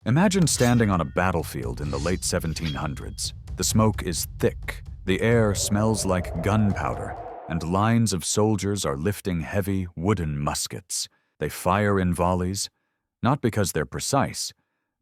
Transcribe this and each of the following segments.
Imagine standing on a battlefield in the late 1700s. The smoke is thick, the air smells like gunpowder, and lines of soldiers are lifting heavy wooden muskets. They fire in volleys, not because they're precise,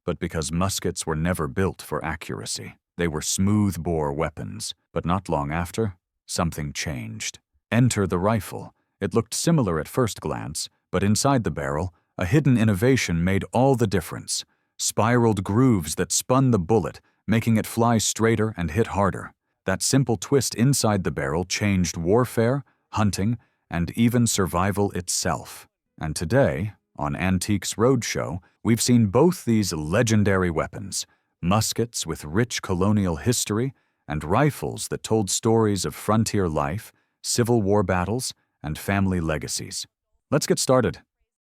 but because muskets were never built for accuracy. They were smooth-bore weapons, but not long after, something changed. Enter the rifle. It looked similar at first glance, but inside the barrel, a hidden innovation made all the difference. Spiraled grooves that spun the bullet, making it fly straighter and hit harder. That simple twist inside the barrel changed warfare, hunting, and even survival itself. And today, on Antiques Roadshow, we've seen both these legendary weapons, muskets with rich colonial history and rifles that told stories of frontier life, Civil War battles, and family legacies. Let's get started.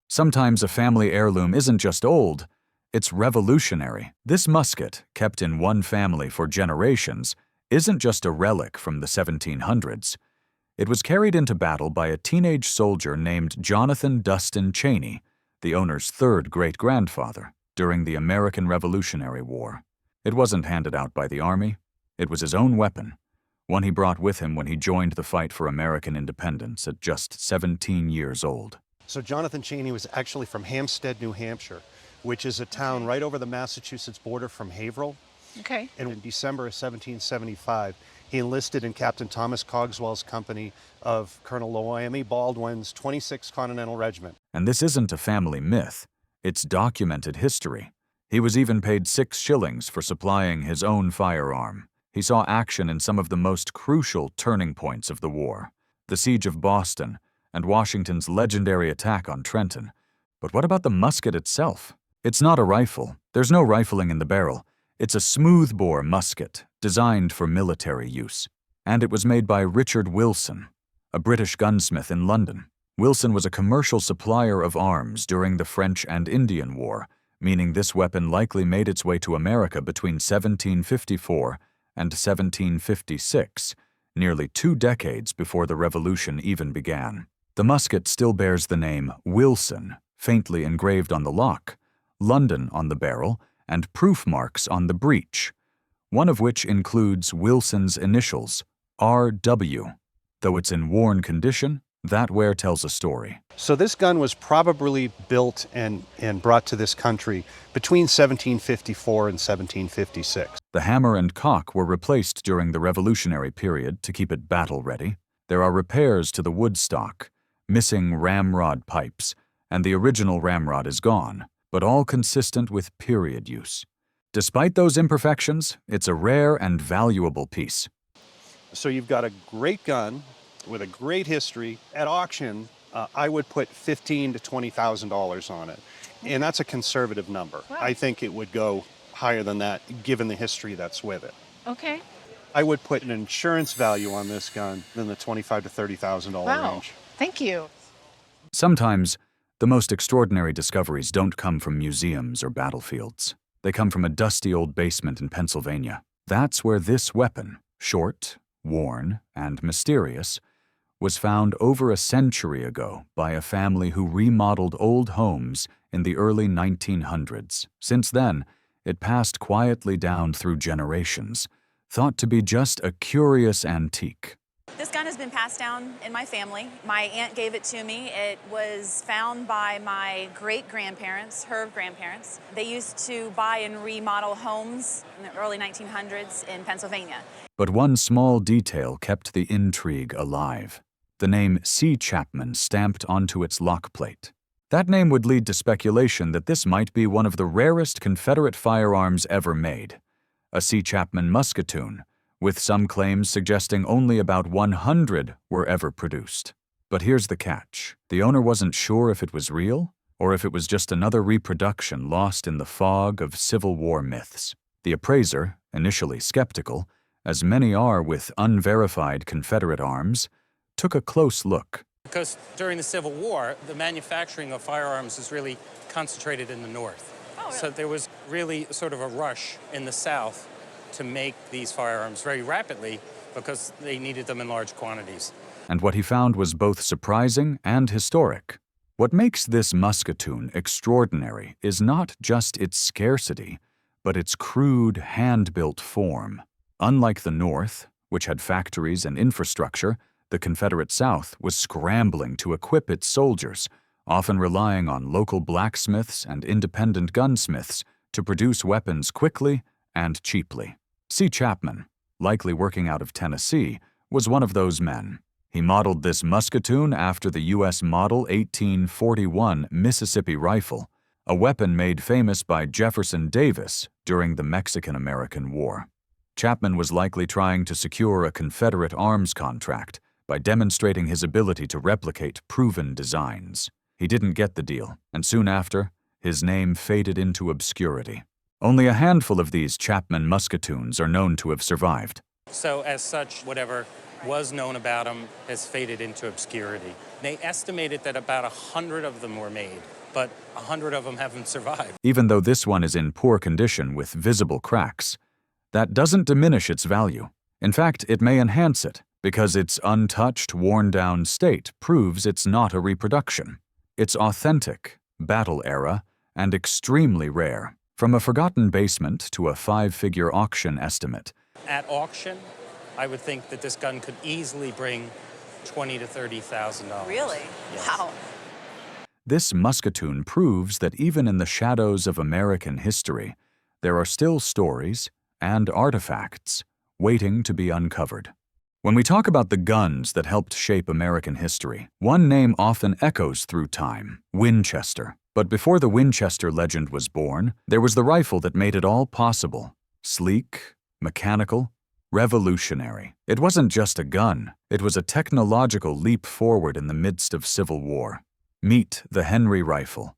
Sometimes a family heirloom isn't just old, it's revolutionary. This musket, kept in one family for generations, isn't just a relic from the 1700s. It was carried into battle by a teenage soldier named Jonathan Dustin Cheney, the owner's third great-grandfather, during the American Revolutionary War. It wasn't handed out by the Army. It was his own weapon, one he brought with him when he joined the fight for American independence at just 17 years old. So Jonathan Cheney was actually from Hampstead, New Hampshire, which is a town right over the Massachusetts border from Haverhill. Okay. And in December of 1775, he enlisted in Captain Thomas Cogswell's company of Colonel Loamy Baldwin's 26th Continental Regiment. And this isn't a family myth. It's documented history. He was even paid 6 shillings for supplying his own firearm. He saw action in some of the most crucial turning points of the war, the Siege of Boston and Washington's legendary attack on Trenton. But what about the musket itself? It's not a rifle. There's no rifling in the barrel. It's a smooth-bore musket designed for military use. And it was made by Richard Wilson, a British gunsmith in London. Wilson was a commercial supplier of arms during the French and Indian War, meaning this weapon likely made its way to America between 1754 and 1756, nearly 2 decades before the Revolution even began. The musket still bears the name Wilson, faintly engraved on the lock, London on the barrel, and proof marks on the breech, one of which includes Wilson's initials, R.W. Though it's in worn condition, that wear tells a story. So this gun was probably built and brought to this country between 1754 and 1756. The hammer and cock were replaced during the Revolutionary period to keep it battle-ready. There are repairs to the wood stock, missing ramrod pipes, and the original ramrod is gone, but all consistent with period use. Despite those imperfections, it's a rare and valuable piece. So you've got a great gun with a great history. At auction, I would put $15,000 to $20,000 on it, and that's a conservative number. Wow. I think it would go higher than that, given the history that's with it. Okay. I would put an insurance value on this gun in the $25,000 to $30,000 Wow. range. Thank you. Sometimes, the most extraordinary discoveries don't come from museums or battlefields. They come from a dusty old basement in Pennsylvania. That's where this weapon, short, worn, and mysterious, was found over a century ago by a family who remodeled old homes in the early 1900s. Since then, it passed quietly down through generations, thought to be just a curious antique. This gun has been passed down in my family. My aunt gave it to me. It was found by my great-grandparents, her grandparents. They used to buy and remodel homes in the early 1900s in Pennsylvania. But one small detail kept the intrigue alive. The name C. Chapman stamped onto its lock plate. That name would lead to speculation that this might be one of the rarest Confederate firearms ever made, a C. Chapman musketoon, with some claims suggesting only about 100 were ever produced. But here's the catch. The owner wasn't sure if it was real, or if it was just another reproduction lost in the fog of Civil War myths. The appraiser, initially skeptical, as many are with unverified Confederate arms, took a close look. Because during the Civil War, the manufacturing of firearms is really concentrated in the North. Oh, really? So there was really sort of a rush in the South to make these firearms very rapidly because they needed them in large quantities. And what he found was both surprising and historic. What makes this musketoon extraordinary is not just its scarcity, but its crude, hand-built form. Unlike the North, which had factories and infrastructure, the Confederate South was scrambling to equip its soldiers, often relying on local blacksmiths and independent gunsmiths to produce weapons quickly and cheaply. C. Chapman, likely working out of Tennessee, was one of those men. He modeled this musketoon after the U.S. Model 1841 Mississippi rifle, a weapon made famous by Jefferson Davis during the Mexican-American War. Chapman was likely trying to secure a Confederate arms contract by demonstrating his ability to replicate proven designs. He didn't get the deal, and soon after, his name faded into obscurity. Only a handful of these Chapman musketoons are known to have survived. So as such, whatever was known about them has faded into obscurity. They estimated that about 100 of them were made, but 100 of them haven't survived. Even though this one is in poor condition with visible cracks, that doesn't diminish its value. In fact, it may enhance it, because its untouched, worn-down state proves it's not a reproduction. It's authentic, battle-era, and extremely rare. From a forgotten basement to a 5-figure auction estimate. At auction, I would think that this gun could easily bring $20,000 to $30,000. Really? Yes. Wow. This musketoon proves that even in the shadows of American history, there are still stories and artifacts waiting to be uncovered. When we talk about the guns that helped shape American history, one name often echoes through time: Winchester. But before the Winchester legend was born, there was the rifle that made it all possible. Sleek, mechanical, revolutionary. It wasn't just a gun, it was a technological leap forward in the midst of Civil War. Meet the Henry rifle.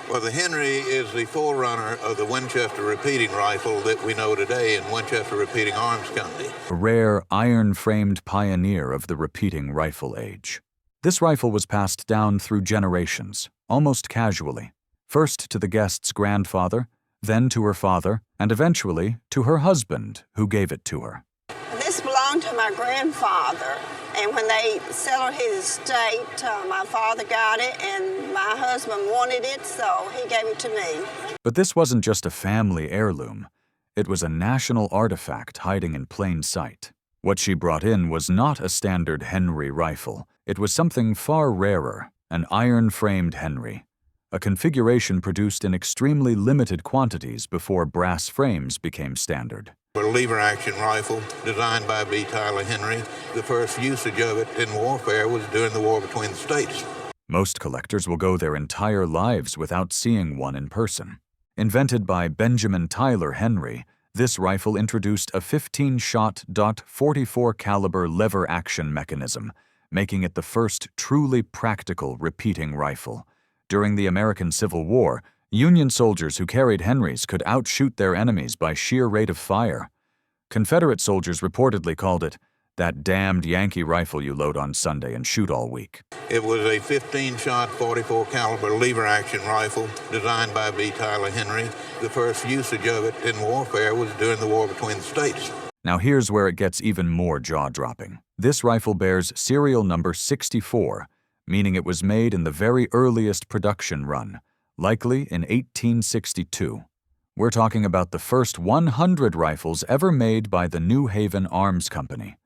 Well, the Henry is the forerunner of the Winchester repeating rifle that we know today in Winchester Repeating Arms Company. A rare, iron-framed pioneer of the repeating rifle age. This rifle was passed down through generations, almost casually. First to the guest's grandfather, then to her father, and eventually to her husband, who gave it to her. This belonged to my grandfather, and when they settled his estate, my father got it, and my husband wanted it, so he gave it to me. But this wasn't just a family heirloom. It was a national artifact hiding in plain sight. What she brought in was not a standard Henry rifle. It was something far rarer, an iron-framed Henry, a configuration produced in extremely limited quantities before brass frames became standard. A lever-action rifle designed by B. Tyler Henry. The first usage of it in warfare was during the war between the states. Most collectors will go their entire lives without seeing one in person. Invented by Benjamin Tyler Henry, this rifle introduced a 15-shot .44 caliber lever-action mechanism, making it the first truly practical repeating rifle. During the American Civil War, Union soldiers who carried Henrys could outshoot their enemies by sheer rate of fire. Confederate soldiers reportedly called it, "that damned Yankee rifle you load on Sunday and shoot all week." It was a 15-shot, .44 caliber lever-action rifle designed by B. Tyler Henry. The first usage of it in warfare was during the war between the states. Now here's where it gets even more jaw-dropping. This rifle bears serial number 64, meaning it was made in the very earliest production run, likely in 1862. We're talking about the first 100 rifles ever made by the New Haven Arms Company,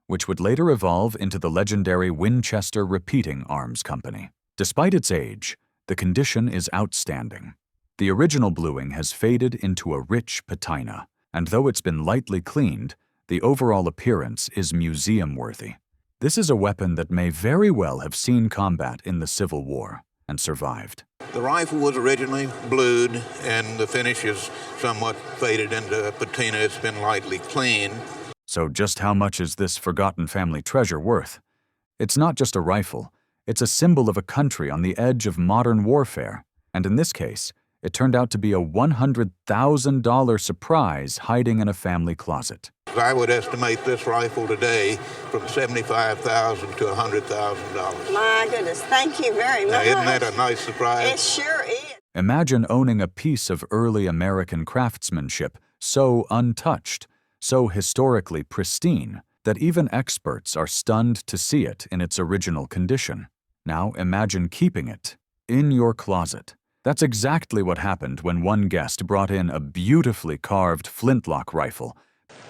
which would later evolve into the legendary Winchester Repeating Arms Company. Despite its age, the condition is outstanding. The original bluing has faded into a rich patina, and though it's been lightly cleaned, the overall appearance is museum-worthy. This is a weapon that may very well have seen combat in the Civil War and survived. The rifle was originally blued, and the finish is somewhat faded into a patina. It's been lightly cleaned. So just how much is this forgotten family treasure worth? It's not just a rifle, it's a symbol of a country on the edge of modern warfare, and in this case, it turned out to be a $100,000 surprise hiding in a family closet. I would estimate this rifle today from $75,000 to $100,000. My goodness, thank you very much. Now, isn't that a nice surprise? It sure is. Imagine owning a piece of early American craftsmanship so untouched, so historically pristine, that even experts are stunned to see it in its original condition. Now imagine keeping it in your closet. That's exactly what happened when one guest brought in a beautifully carved flintlock rifle.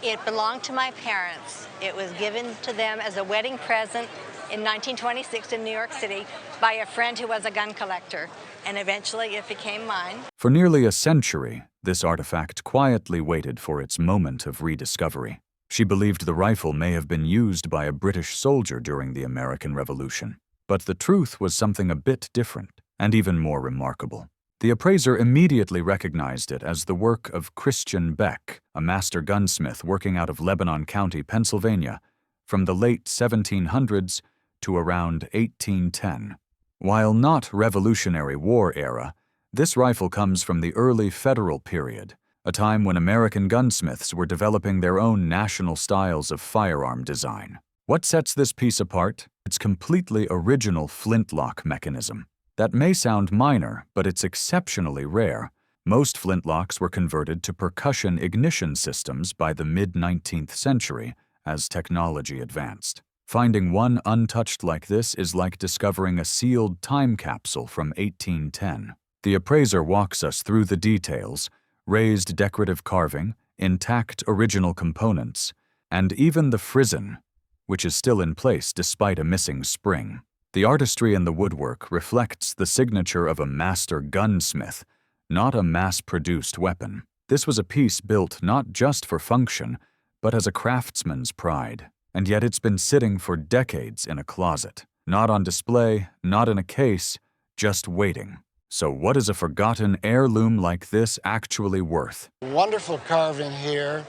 It belonged to my parents. It was given to them as a wedding present in 1926 in New York City by a friend who was a gun collector, and eventually it became mine. For nearly a century, this artifact quietly waited for its moment of rediscovery. She believed the rifle may have been used by a British soldier during the American Revolution. But the truth was something a bit different, and even more remarkable. The appraiser immediately recognized it as the work of Christian Beck, a master gunsmith working out of Lebanon County, Pennsylvania, from the late 1700s to around 1810. While not Revolutionary War era, this rifle comes from the early Federal period, a time when American gunsmiths were developing their own national styles of firearm design. What sets this piece apart? Its completely original flintlock mechanism. That may sound minor, but it's exceptionally rare. Most flintlocks were converted to percussion ignition systems by the mid-19th century as technology advanced. Finding one untouched like this is like discovering a sealed time capsule from 1810. The appraiser walks us through the details: raised decorative carving, intact original components, and even the frizzen, which is still in place despite a missing spring. The artistry in the woodwork reflects the signature of a master gunsmith, not a mass-produced weapon. This was a piece built not just for function, but as a craftsman's pride. And yet it's been sitting for decades in a closet. Not on display, not in a case, just waiting. So what is a forgotten heirloom like this actually worth? Wonderful carving here,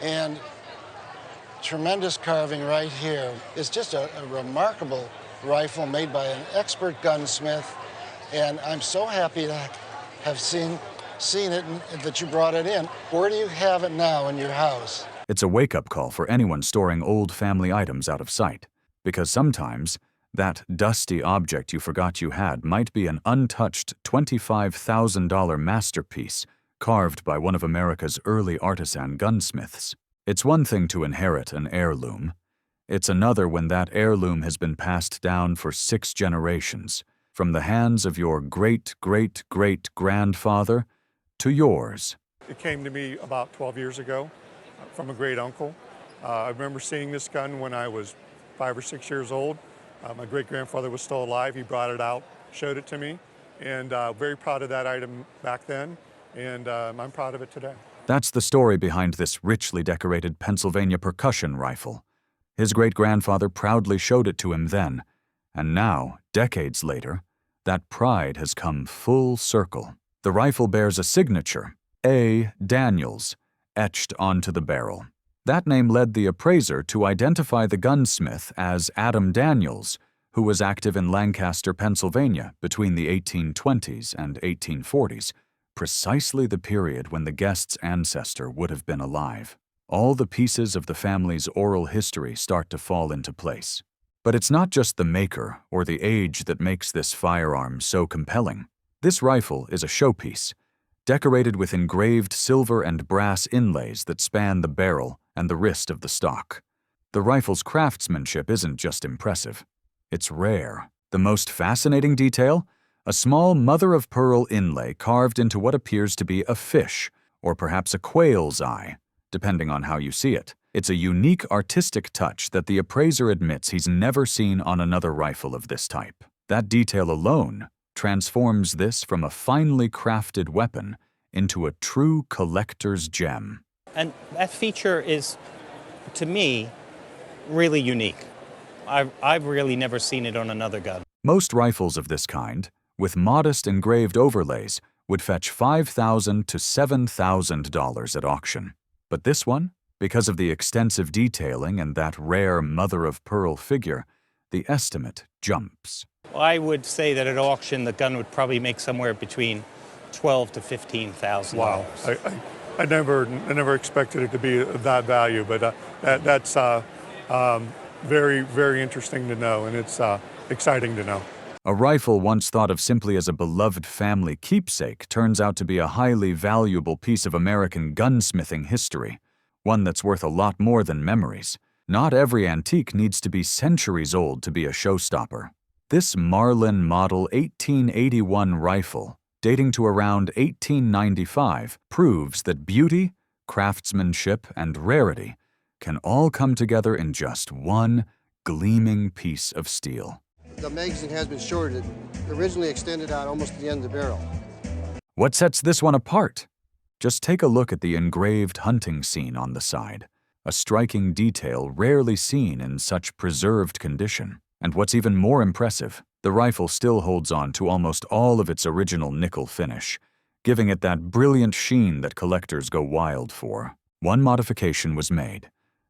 and tremendous carving right here. It's just a remarkable rifle made by an expert gunsmith, and I'm so happy to have seen it and that you brought it in. Where do you have it now in your house? It's a wake-up call for anyone storing old family items out of sight, because sometimes that dusty object you forgot you had might be an untouched $25,000 masterpiece carved by one of America's early artisan gunsmiths. It's one thing to inherit an heirloom. It's another when that heirloom has been passed down for 6 generations, from the hands of your great-great-great-grandfather to yours. It came to me about 12 years ago from a great uncle. I remember seeing this gun when I was 5 or 6 years old. My great-grandfather was still alive. He brought it out, showed it to me, and very proud of that item back then, and I'm proud of it today. That's the story behind this richly decorated Pennsylvania percussion rifle. His great-grandfather proudly showed it to him then, and now, decades later, that pride has come full circle. The rifle bears a signature, A. Daniels, etched onto the barrel. That name led the appraiser to identify the gunsmith as Adam Daniels, who was active in Lancaster, Pennsylvania between the 1820s and 1840s, precisely the period when the guest's ancestor would have been alive. All the pieces of the family's oral history start to fall into place. But it's not just the maker or the age that makes this firearm so compelling. This rifle is a showpiece, decorated with engraved silver and brass inlays that span the barrel and the wrist of the stock. The rifle's craftsmanship isn't just impressive. It's rare. The most fascinating detail? A small mother-of-pearl inlay carved into what appears to be a fish, or perhaps a quail's eye, depending on how you see it. It's a unique artistic touch that the appraiser admits he's never seen on another rifle of this type. That detail alone transforms this from a finely crafted weapon into a true collector's gem. And that feature is, to me, really unique. I've really never seen it on another gun. Most rifles of this kind, with modest engraved overlays, would fetch $5,000 to $7,000 at auction. But this one, because of the extensive detailing and that rare mother-of-pearl figure, the estimate jumps. I would say that at auction, the gun would probably make somewhere between $12,000 to $15,000. Wow, I never expected it to be that value, but that's very, very interesting to know, and it's exciting to know. A rifle once thought of simply as a beloved family keepsake turns out to be a highly valuable piece of American gunsmithing history, one that's worth a lot more than memories. Not every antique needs to be centuries old to be a showstopper. This Marlin Model 1881 rifle, dating to around 1895, proves that beauty, craftsmanship, and rarity can all come together in just one gleaming piece of steel. The magazine has been shorted, originally extended out almost to the end of the barrel. What sets this one apart? Just take a look at the engraved hunting scene on the side, a striking detail rarely seen in such preserved condition. And what's even more impressive, the rifle still holds on to almost all of its original nickel finish, giving it that brilliant sheen that collectors go wild for. One modification was made.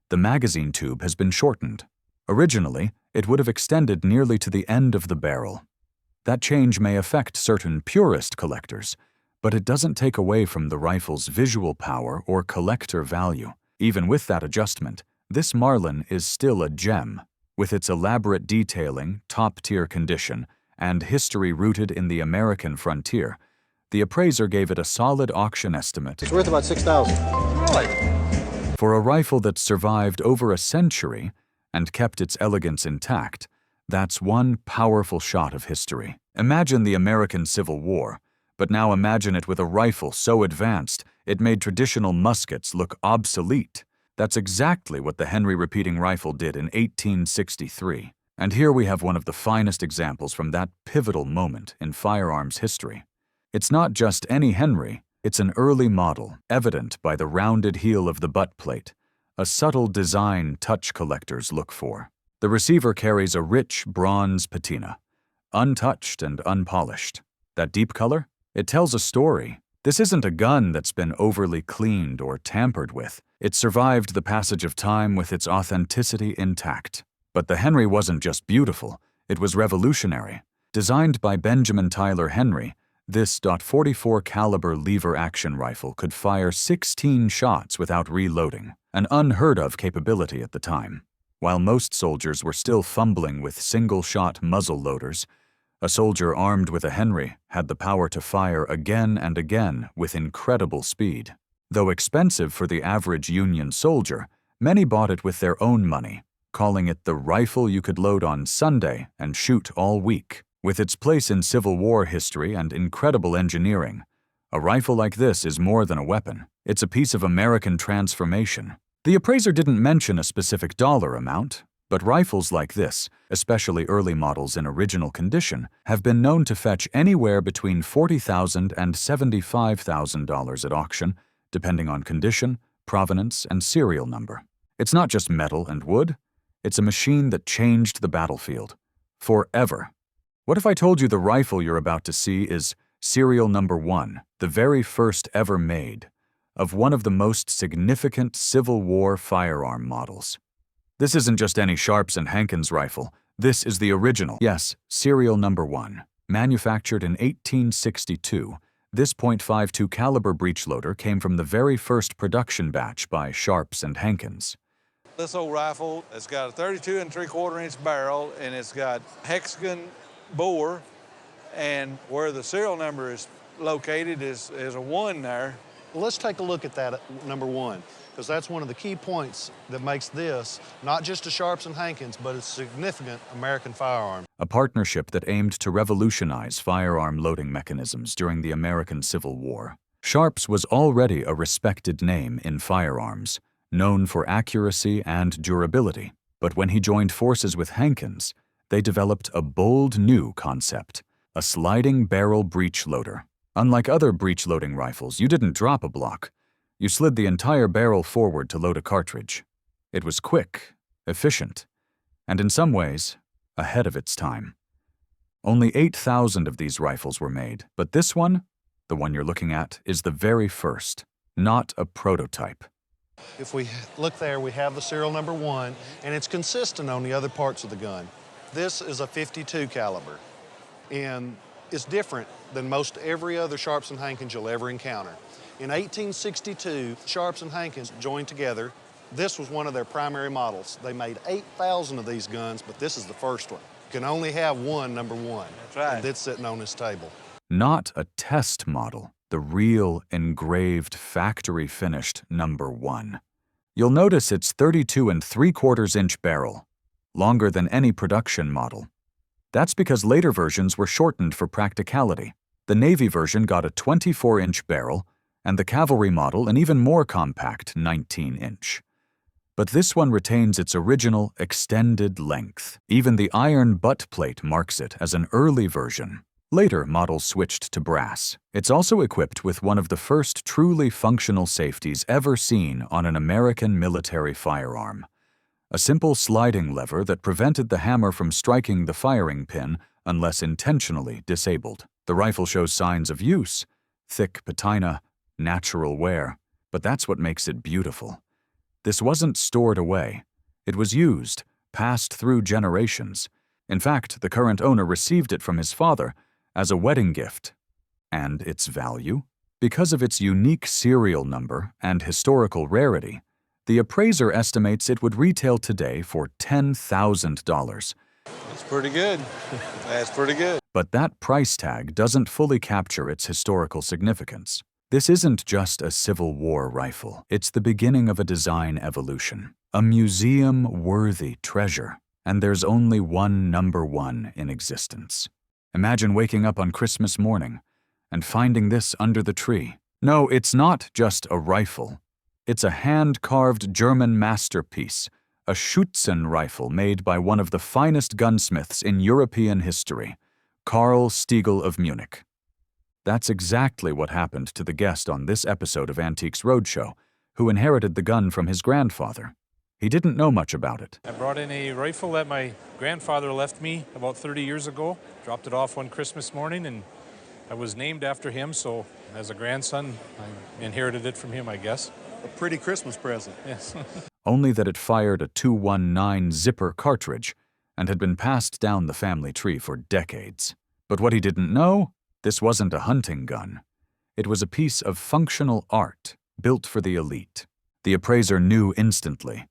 The magazine tube has been shortened. Originally, it would have extended nearly to the end of the barrel. That change may affect certain purist collectors, but it doesn't take away from the rifle's visual power or collector value. Even with that adjustment, this Marlin is still a gem. With its elaborate detailing, top-tier condition, and history rooted in the American frontier, the appraiser gave it a solid auction estimate. It's worth about $6,000. Really? For a rifle that survived over a century and kept its elegance intact, that's one powerful shot of history. Imagine the American Civil War, but now imagine it with a rifle so advanced it made traditional muskets look obsolete. That's exactly what the Henry repeating rifle did in 1863. And here we have one of the finest examples from that pivotal moment in firearms history. It's not just any Henry, it's an early model, evident by the rounded heel of the butt plate, a subtle design touch collectors look for. The receiver carries a rich bronze patina, untouched and unpolished. That deep color? It tells a story. This isn't a gun that's been overly cleaned or tampered with. It survived the passage of time with its authenticity intact. But the Henry wasn't just beautiful, it was revolutionary. Designed by Benjamin Tyler Henry, this .44 caliber lever-action rifle could fire 16 shots without reloading, an unheard-of capability at the time. While most soldiers were still fumbling with single-shot muzzle loaders, a soldier armed with a Henry had the power to fire again and again with incredible speed. Though expensive for the average Union soldier, many bought it with their own money, calling it the rifle you could load on Sunday and shoot all week. With its place in Civil War history and incredible engineering, a rifle like this is more than a weapon. It's a piece of American transformation. The appraiser didn't mention a specific dollar amount, but rifles like this, especially early models in original condition, have been known to fetch anywhere between $40,000 and $75,000 at auction, depending on condition, provenance, and serial number. It's not just metal and wood, it's a machine that changed the battlefield. Forever. What if I told you the rifle you're about to see is serial number 1, the very first ever made, of one of the most significant Civil War firearm models? This isn't just any Sharps and Hankins rifle. This is the original. Yes, serial number 1. Manufactured in 1862, this .52 caliber breechloader came from the very first production batch by Sharps and Hankins. This old rifle has got a 32 3/4 inch barrel, and it's got hexagon bore, and where the serial number is located is a 1 there. Well, let's take a look at that number 1, because that's one of the key points that makes this not just a Sharps and Hankins, but a significant American firearm. A partnership that aimed to revolutionize firearm loading mechanisms during the American Civil War. Sharps was already a respected name in firearms, known for accuracy and durability. But when he joined forces with Hankins, they developed a bold new concept, a sliding barrel breech loader. Unlike other breech-loading rifles, you didn't drop a block. You slid the entire barrel forward to load a cartridge. It was quick, efficient, and in some ways, ahead of its time. Only 8,000 of these rifles were made, but this one, the one you're looking at, is the very first, not a prototype. If we look there, we have the serial number 1, and it's consistent on the other parts of the gun. This is a .52 caliber, and it's different than most every other Sharps and Hankins you'll ever encounter. In 1862, Sharps and Hankins joined together. This was one of their primary models. They made 8,000 of these guns, but this is the first one. You can only have one number 1. That's right. And it's sitting on this table. Not a test model, the real engraved factory-finished number 1. You'll notice its 32 3/4 inch barrel, longer than any production model. That's because later versions were shortened for practicality. The Navy version got a 24-inch barrel, and the cavalry model an even more compact 19-inch. But this one retains its original extended length. Even the iron butt plate marks it as an early version. Later models switched to brass. It's also equipped with one of the first truly functional safeties ever seen on an American military firearm. A simple sliding lever that prevented the hammer from striking the firing pin unless intentionally disabled. The rifle shows signs of use, thick patina, natural wear, but that's what makes it beautiful. This wasn't stored away. It was used, passed through generations. In fact, the current owner received it from his father as a wedding gift. And its value? Because of its unique serial number and historical rarity, the appraiser estimates it would retail today for $10,000. That's pretty good. That's pretty good. But that price tag doesn't fully capture its historical significance. This isn't just a Civil War rifle. It's the beginning of a design evolution, a museum-worthy treasure. And there's only one number one in existence. Imagine waking up on Christmas morning and finding this under the tree. No, it's not just a rifle. It's a hand-carved German masterpiece, a Schutzen rifle made by one of the finest gunsmiths in European history, Karl Stiegel of Munich. That's exactly what happened to the guest on this episode of Antiques Roadshow, who inherited the gun from his grandfather. He didn't know much about it. I brought in a rifle that my grandfather left me about 30 years ago. Dropped it off one Christmas morning, and I was named after him, so as a grandson, I inherited it from him, I guess. A pretty Christmas present. Yes. Only that it fired a .219 zipper cartridge and had been passed down the family tree for decades. But what he didn't know? This wasn't a hunting gun. It was a piece of functional art built for the elite. The appraiser knew instantly.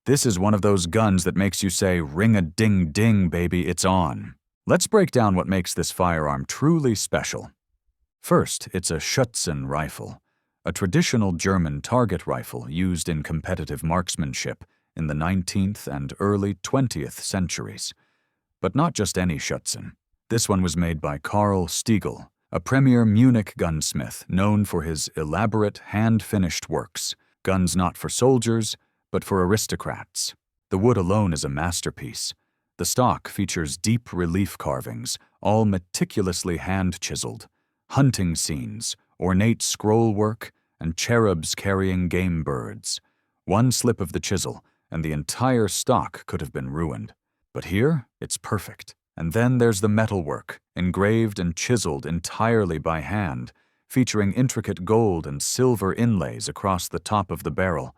This is one of those guns that makes you say, ring-a-ding-ding, baby, it's on. Let's break down what makes this firearm truly special. First, it's a Schutzen rifle, a traditional German target rifle used in competitive marksmanship in the 19th and early 20th centuries. But not just any Schutzen. This one was made by Karl Stiegel, a premier Munich gunsmith known for his elaborate hand-finished works, guns not for soldiers, but for aristocrats. The wood alone is a masterpiece. The stock features deep relief carvings, all meticulously hand-chiseled, hunting scenes, ornate scroll work, and cherubs carrying game birds. One slip of the chisel, and the entire stock could have been ruined. But here, it's perfect. And then there's the metalwork, engraved and chiseled entirely by hand, featuring intricate gold and silver inlays across the top of the barrel.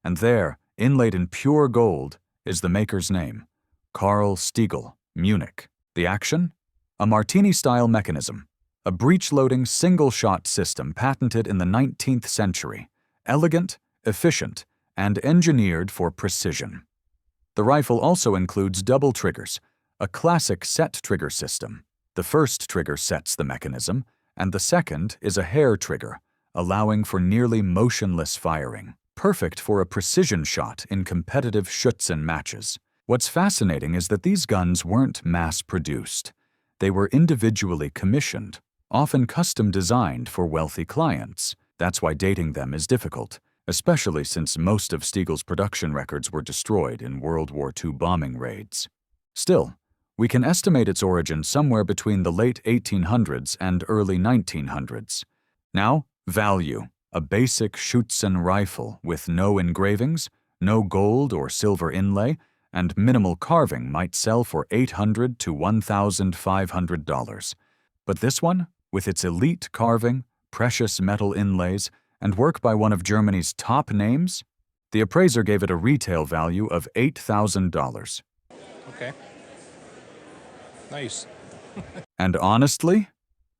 And there, inlaid in pure gold, is the maker's name, Karl Stiegel, Munich. The action? A Martini-style mechanism, a breech-loading single-shot system patented in the 19th century, elegant, efficient, and engineered for precision. The rifle also includes double triggers, a classic set trigger system. The first trigger sets the mechanism, and the second is a hair trigger, allowing for nearly motionless firing, perfect for a precision shot in competitive Schutzen matches. What's fascinating is that these guns weren't mass-produced. They were individually commissioned, often custom-designed for wealthy clients. That's why dating them is difficult, especially since most of Stiegel's production records were destroyed in World War II bombing raids. Still, we can estimate its origin somewhere between the late 1800s and early 1900s. Now, value. A basic Schutzen rifle with no engravings, no gold or silver inlay, and minimal carving might sell for $800 to $1,500. But this one, with its elite carving, precious metal inlays, and work by one of Germany's top names, the appraiser gave it a retail value of $8,000. Okay. Nice. And honestly,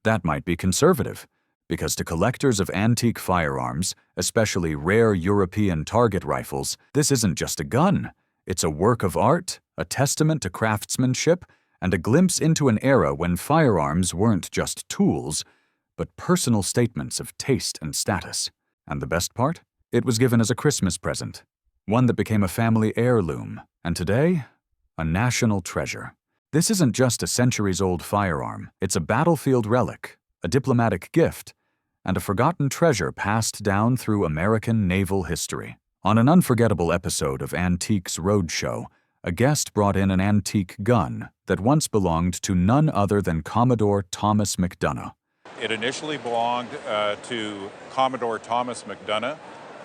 that might be conservative, because to collectors of antique firearms, especially rare European target rifles, this isn't just a gun. It's a work of art, a testament to craftsmanship, and a glimpse into an era when firearms weren't just tools, but personal statements of taste and status. And the best part? It was given as a Christmas present, one that became a family heirloom, and today, a national treasure. This isn't just a centuries-old firearm, it's a battlefield relic, a diplomatic gift, and a forgotten treasure passed down through American naval history. On an unforgettable episode of Antiques Roadshow, a guest brought in an antique gun that once belonged to none other than Commodore Thomas McDonough. It initially belonged to Commodore Thomas McDonough,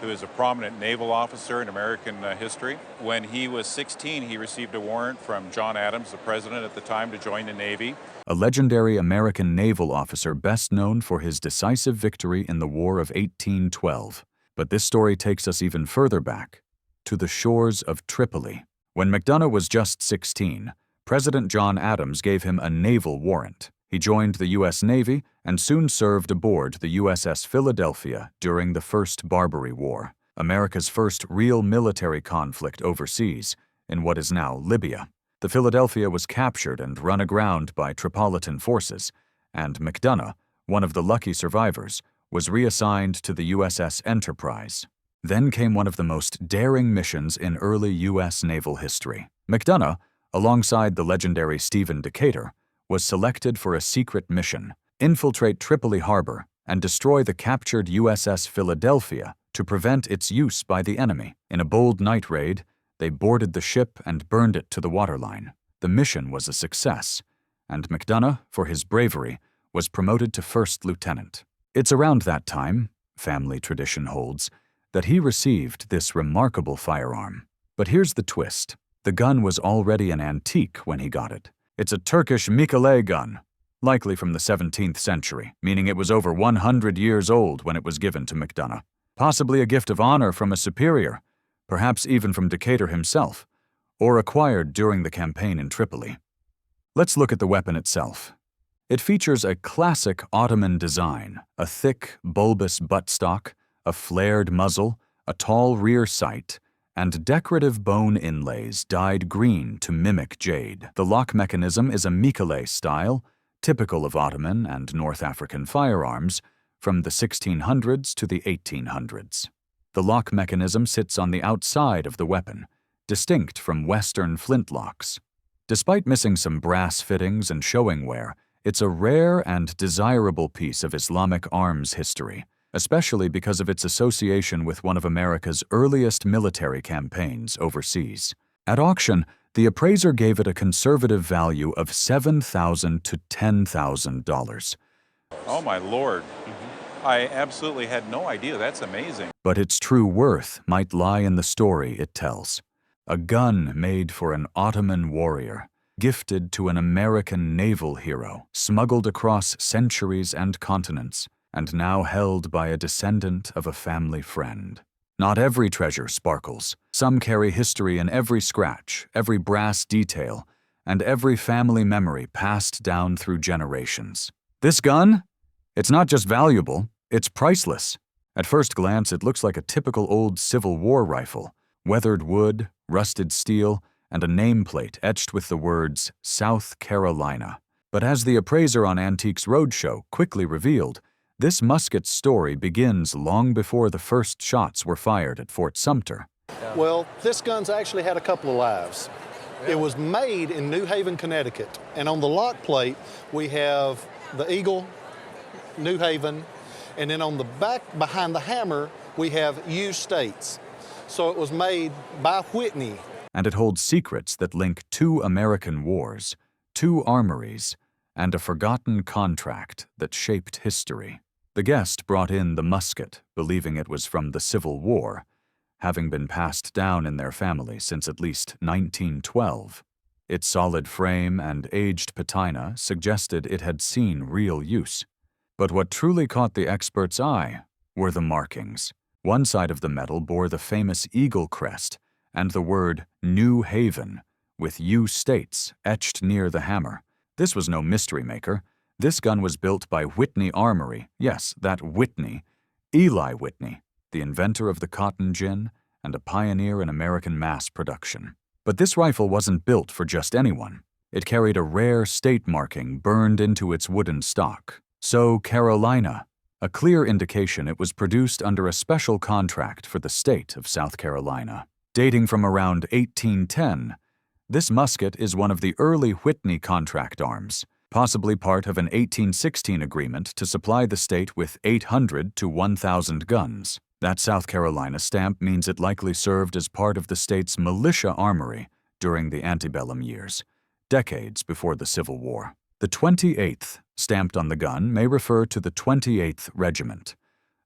who is a prominent naval officer in American history. When he was 16, he received a warrant from John Adams, the president at the time, to join the Navy. A legendary American naval officer best known for his decisive victory in the War of 1812. But this story takes us even further back, to the shores of Tripoli. When McDonough was just 16, President John Adams gave him a naval warrant. He joined the U.S. Navy and soon served aboard the USS Philadelphia during the First Barbary War, America's first real military conflict overseas in what is now Libya. The Philadelphia was captured and run aground by Tripolitan forces, and McDonough, one of the lucky survivors, was reassigned to the USS Enterprise. Then came one of the most daring missions in early U.S. naval history. McDonough, alongside the legendary Stephen Decatur, was selected for a secret mission: infiltrate Tripoli harbor and destroy the captured USS Philadelphia to prevent its use by the enemy. In a bold night raid, they boarded the ship and burned it to the waterline. The mission was a success, and McDonough, for his bravery, was promoted to first lieutenant. It's around that time, family tradition holds, that he received this remarkable firearm. But here's the twist. The gun was already an antique when he got it. It's a Turkish Mikale gun, likely from the 17th century, meaning it was over 100 years old when it was given to McDonough. Possibly a gift of honor from a superior, perhaps even from Decatur himself, or acquired during the campaign in Tripoli. Let's look at the weapon itself. It features a classic Ottoman design, a thick, bulbous buttstock, a flared muzzle, a tall rear sight, and decorative bone inlays dyed green to mimic jade. The lock mechanism is a Mikale style, typical of Ottoman and North African firearms from the 1600s to the 1800s. The lock mechanism sits on the outside of the weapon, distinct from Western flintlocks. Despite missing some brass fittings and showing wear, it's a rare and desirable piece of Islamic arms history, especially because of its association with one of America's earliest military campaigns overseas. At auction, the appraiser gave it a conservative value of $7,000 to $10,000. Oh my Lord. I absolutely had no idea. That's amazing. But its true worth might lie in the story it tells. A gun made for an Ottoman warrior, gifted to an American naval hero, smuggled across centuries and continents, and now held by a descendant of a family friend. Not every treasure sparkles. Some carry history in every scratch, every brass detail, and every family memory passed down through generations. This gun? It's not just valuable, it's priceless. At first glance, it looks like a typical old Civil War rifle: weathered wood, rusted steel, and a nameplate etched with the words South Carolina. But as the appraiser on Antiques Roadshow quickly revealed, this musket's story begins long before the first shots were fired at Fort Sumter. Well, this gun's actually had a couple of lives. It was made in New Haven, Connecticut, and on the lock plate we have the eagle, New Haven, and then on the back behind the hammer we have U States. So it was made by Whitney. And it holds secrets that link 2 American wars, 2 armories, and a forgotten contract that shaped history. The guest brought in the musket, believing it was from the Civil War, having been passed down in their family since at least 1912. Its solid frame and aged patina suggested it had seen real use. But what truly caught the expert's eye were the markings. One side of the metal bore the famous eagle crest and the word New Haven, with U States etched near the hammer. This was no mystery maker. This gun was built by Whitney Armory, yes, that Whitney, Eli Whitney, the inventor of the cotton gin and a pioneer in American mass production. But this rifle wasn't built for just anyone. It carried a rare state marking burned into its wooden stock. So Carolina, a clear indication it was produced under a special contract for the state of South Carolina. Dating from around 1810, This musket is one of the early Whitney contract arms, possibly part of an 1816 agreement to supply the state with 800 to 1,000 guns. That South Carolina stamp means it likely served as part of the state's militia armory during the antebellum years, decades before the Civil War. The 28th stamped on the gun may refer to the 28th Regiment,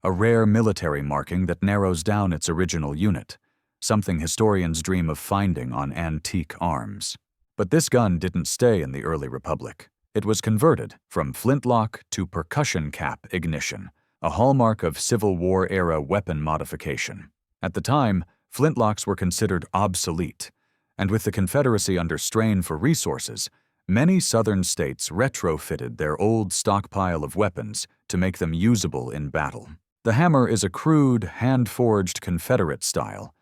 a rare military marking that narrows down its original unit, something historians dream of finding on antique arms. But this gun didn't stay in the early Republic. It was converted from flintlock to percussion cap ignition, a hallmark of Civil War-era weapon modification. At the time, flintlocks were considered obsolete, and with the Confederacy under strain for resources, many Southern states retrofitted their old stockpile of weapons to make them usable in battle. The hammer is a crude, hand-forged Confederate style,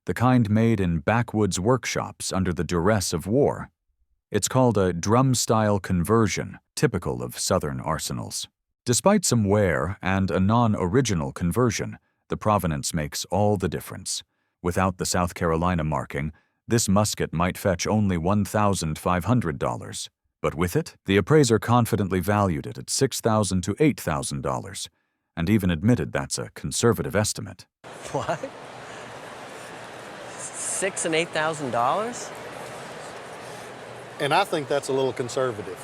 the kind made in backwoods workshops under the duress of war. It's called a drum-style conversion, typical of Southern arsenals. Despite some wear and a non-original conversion, the provenance makes all the difference. Without the South Carolina marking, this musket might fetch only $1,500. But with it, the appraiser confidently valued it at $6,000 to $8,000, and even admitted that's a conservative estimate. What? $6,000 and $8,000? And I think that's a little conservative.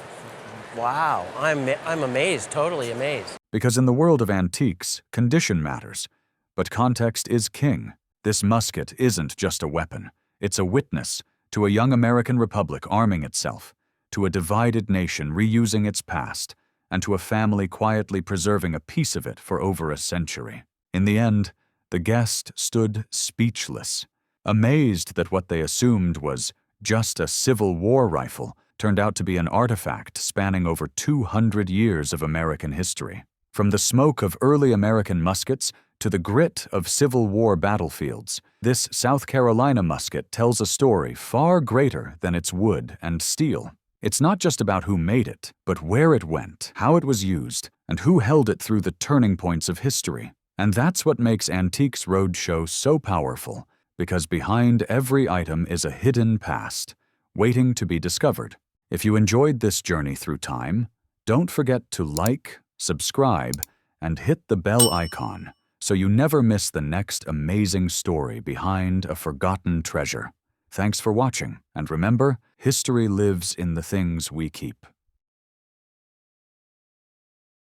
Wow, I'm amazed, totally amazed. Because in the world of antiques, condition matters, but context is king. This musket isn't just a weapon. It's a witness to a young American republic arming itself, to a divided nation reusing its past, and to a family quietly preserving a piece of it for over a century. In the end, the guest stood speechless, amazed that what they assumed was just a Civil War rifle turned out to be an artifact spanning over 200 years of American history. From the smoke of early American muskets to the grit of Civil War battlefields, this South Carolina musket tells a story far greater than its wood and steel. It's not just about who made it, but where it went, how it was used, and who held it through the turning points of history. And that's what makes Antiques Roadshow so powerful, because behind every item is a hidden past, waiting to be discovered. If you enjoyed this journey through time, don't forget to like, subscribe, and hit the bell icon so you never miss the next amazing story behind a forgotten treasure. Thanks for watching, and remember, history lives in the things we keep.